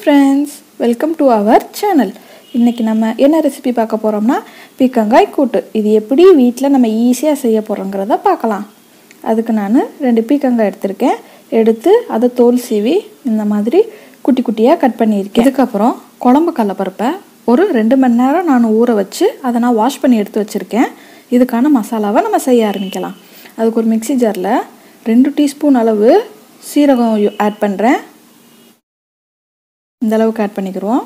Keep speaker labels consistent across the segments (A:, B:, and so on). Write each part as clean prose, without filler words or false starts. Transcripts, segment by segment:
A: friends, welcome to our channel. இன்னைக்கு நம்ம என்ன ரெசிபி பார்க்க போறோம்னா பீர்க்கங்காய் கூட்டு. இது எப்படி வீட்ல நம்ம ஈஸியா செய்ய போறோம்ங்கறத பார்க்கலாம். அதுக்கு நான் 2 பீர்க்கங்காய் எடுத்துர்க்கேன். எடுத்து அத தோல் சீவி இந்த மாதிரி குட்டி குட்டியா கட் பண்ணியிருக்கேன். இதுக்கு அப்புறம் குழம்பு கடலைப்பருப்பை ஒரு 2 மணி நேரம் நான் ஊற வச்சு அத நான் வாஷ் பண்ணி எடுத்து வச்சிருக்கேன். இதுக்கான மசாலாவை நம்ம செய்ய ஆரம்பிக்கலாம். அதுக்கு ஒரு மிக்ஸி ஜார்ல 2 டீஸ்பூன் அளவு சீரகம் ஆட் பண்றேன். இந்த அளவுக்கு ஆட் பண்ணிக்கிறோம்.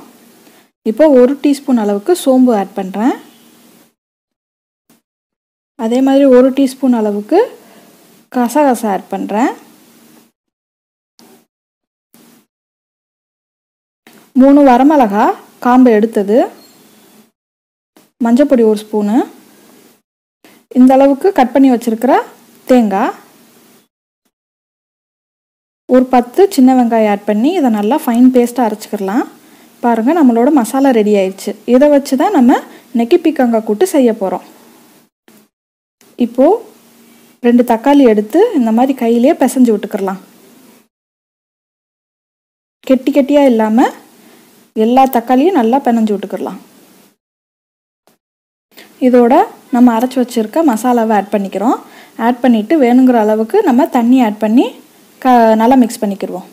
A: இப்போ 1 டீஸ்பூன் அளவுக்கு சோம்பு ஆட் பண்றேன். அதே மாதிரி 1 டீஸ்பூன் அளவுக்கு கசகசா ஆட் பண்றேன். 3 வரமிளகாய் காம்பு எடுத்தது. மஞ்சள் பொடி 1 ஸ்பூன். இந்த அளவுக்கு கட் பண்ணி வச்சிருக்கிற தேங்காய். ஒரு 10 சின்ன வெங்காயம் ஆட் பண்ணி இத நல்லா ஃபைன் பேஸ்டா அரைச்சுக்கலாம். பாருங்க நம்மளோட மசாலா ரெடி ஆயிடுச்சு. இத வச்சு தான் நம்ம இன்னைக்கு பீர்க்கங்காய் கூட்டு செய்ய போறோம். இப்போ 2 தக்காளி எடுத்து இந்த மாதிரி கையிலே பிசைஞ்சு விட்டுக்கலாம். கெட்டி கெட்டியா இல்லாம எல்லா தக்காளியும் நல்லா பிணைஞ்சு விட்டுக்கலாம். இதோட நம்ம அரைச்சு வச்சிருக்க மசாலாவை ஆட் பண்ணிக்கிறோம். ஆட் பண்ணிட்டு வேணுங்கிற அளவுக்கு நம்ம தண்ணி ஆட் பண்ணி நல்லா மிக்ஸ் பண்ணிக்கிறோம்.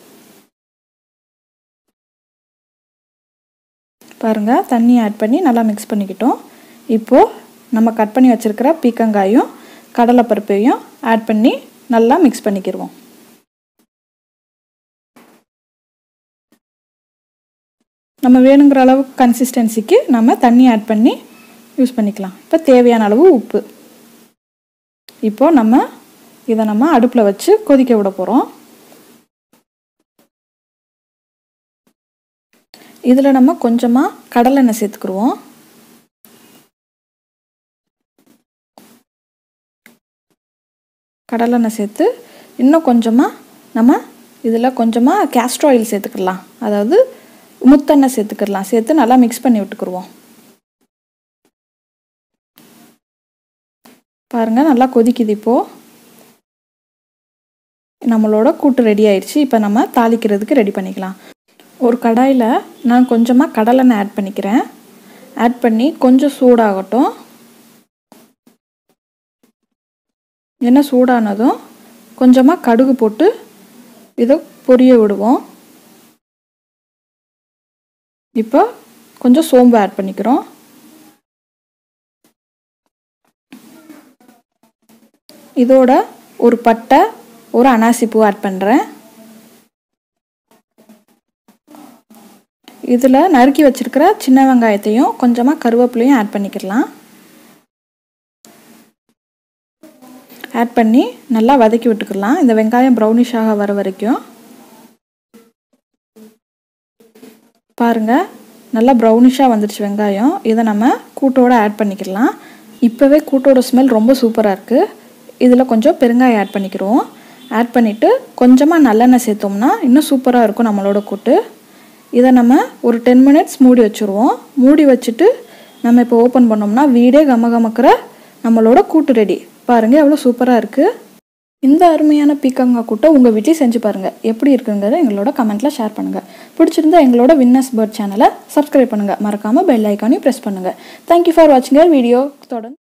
A: பாருங்க தண்ணி ஆட் பண்ணி நல்லா மிக்ஸ் பண்ணிக்கிட்டோம். இப்போ நம்ம கட் பண்ணி வச்சிருக்கிற பீர்க்கங்காயும் கடலைப்பருப்பையும் ஆட் பண்ணி நல்லா மிக்ஸ் பண்ணிக்கிறோம். நம்ம வேணுங்கிற அளவு கன்சிஸ்டன்சிக்கு நம்ம தண்ணி ஆட் பண்ணி யூஸ் பண்ணிக்கலாம். இப்போ தேவையான அளவு உப்பு. இப்போ இதை நம்ம அடுப்பில் வச்சு கொதிக்க விட போகிறோம். இதில் நம்ம கொஞ்சமாக கடலெண்ணெய் சேர்த்துக்குருவோம். கடலெண்ணெய் சேர்த்து இன்னும் கொஞ்சமாக நம்ம இதில் கொஞ்சமாக கேஸ்டர் ஆயில் சேர்த்துக்கலாம். அதாவது முத்தெண்ணெய் சேர்த்துக்கலாம். சேர்த்து நல்லா மிக்ஸ் பண்ணி விட்டுக்குருவோம். பாருங்கள் நல்லா கொதிக்குது. இப்போது நம்மளோட கூட்டு ரெடி ஆயிடுச்சு. இப்போ நம்ம தாளிக்கிறதுக்கு ரெடி பண்ணிக்கலாம். ஒரு கடாயில் நான் கொஞ்சமாக கடலெண்ணெய் ஆட் பண்ணிக்கிறேன். ஆட் பண்ணி கொஞ்சம் சூடாகட்டும். எண்ணெய் சூடானதும் கொஞ்சமாக கடுகு போட்டு இதை பொரிய விடுவோம். இப்போ கொஞ்சம் சோம்பு ஆட் பண்ணிக்கிறோம். இதோட ஒரு பட்டை ஒரு அனாசி பூ ஆட் பண்ணுறேன். இதில் நறுக்கி வச்சிருக்கிற சின்ன வெங்காயத்தையும் கொஞ்சமாக கருவேப்பிலையும் ஆட் பண்ணிக்கலாம். ஆட் பண்ணி நல்லா வதக்கி விட்டுக்கலாம். இந்த வெங்காயம் ப்ரௌனிஷாக வர வரைக்கும். பாருங்கள் நல்லா ப்ரௌனிஷாக வந்துடுச்சு வெங்காயம். இதை நம்ம கூட்டோடு ஆட் பண்ணிக்கலாம். இப்போவே கூட்டோட ஸ்மெல் ரொம்ப சூப்பராக இருக்குது. இதில் கொஞ்சம் பெருங்காயம் ஆட் பண்ணிக்கிறோம். ஆட் பண்ணிவிட்டு கொஞ்சமாக நல்லெண்ணெய் சேர்த்தோம்னா இன்னும் சூப்பராக இருக்கும் நம்மளோட கூட்டு. இதை நம்ம ஒரு 10 மினிட்ஸ் மூடி வச்சுருவோம். மூடி வச்சுட்டு நம்ம இப்போ ஓப்பன் பண்ணோம்னா வீடே கமகமக்கிற நம்மளோட கூட்டு ரெடி. பாருங்கள் எவ்வளோ சூப்பராக இருக்குது. இந்த அருமையான பீர்க்கங்காய் கூட்டை உங்கள் வீட்டில் செஞ்சு பாருங்கள். எப்படி இருக்குங்கிறத எங்களோட கமெண்ட்டில் ஷேர் பண்ணுங்கள். பிடிச்சிருந்தா எங்களோட WinNest சேனலை சப்ஸ்கிரைப் பண்ணுங்கள். மறக்காமல் பெல் ஐக்கானையும் ப்ரெஸ் பண்ணுங்கள். தேங்க்யூ ஃபார் வாட்சிங் அவர் வீடியோ. தொடர்ந்து